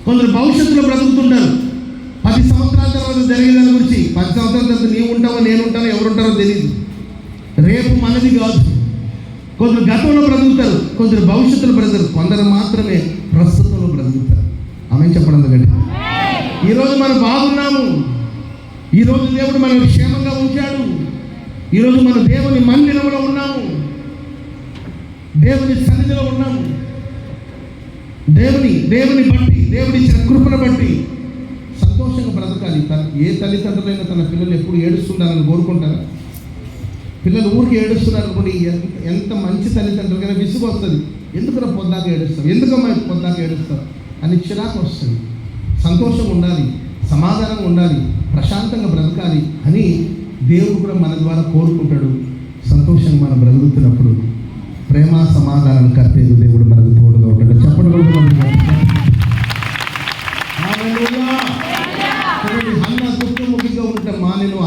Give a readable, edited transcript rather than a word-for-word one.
కొందరు భవిష్యత్తులో బ్రతుకుతుంటారు. 10 సంవత్సరాల తర్వాత జరిగే దాని గురించి, 10 సంవత్సరాల తర్వాత నీవు ఉంటావో నేను ఉంటానో ఎవరుంటారో తెలియదు. రేపు మనది కాదు. కొందరు గతంలో బ్రతుకుతారు, కొందరు భవిష్యత్తులో బ్రతుకుతారు, కొందరు మాత్రమే ప్రస్తుతంలో బ్రతుకుతారు. ఆమె చెప్పడం కండి. ఈరోజు మనం బాగున్నాము. ఈరోజు దేవుడు మనల్ని క్షేమంగా ఉంచాడు. ఈరోజు మనం దేవుని మందిరంలో ఉన్నాము, దేవుని సన్నిధిలో ఉన్నాము. దేవుని బట్టి, దేవుడిచ్చిన కృపను బట్టి సంతోషంగా బ్రతకాలి. ఏ తల్లిదండ్రులైనా తన పిల్లలు ఎప్పుడు ఏడుస్తున్నారని కోరుకుంటారా? పిల్లలు ఊరికి ఏడుస్తున్నారు అనుకోండి, ఎంత మంచి తల్లిదండ్రులకైనా విసుగు వస్తుంది. ఎందుకు పొద్దాక ఏడుస్తాం, ఎందుకమ్మా పొద్దాక ఏడుస్తాం అని చిరాకు వస్తుంది. సంతోషంగా ఉండాలి, సమాధానంగా ఉండాలి, ప్రశాంతంగా బ్రతకాలి అని దేవుడు కూడా మన ద్వారా కోరుకుంటాడు. సంతోషంగా మనం బ్రతుకుతున్నప్పుడు ప్రేమ సమాధానం కర్తేదు దేవుడు మనకు తోడుగా ఉంటాడు. చెప్పండి హన్న దుఃఖముఖిగా ఉండటం మానేను.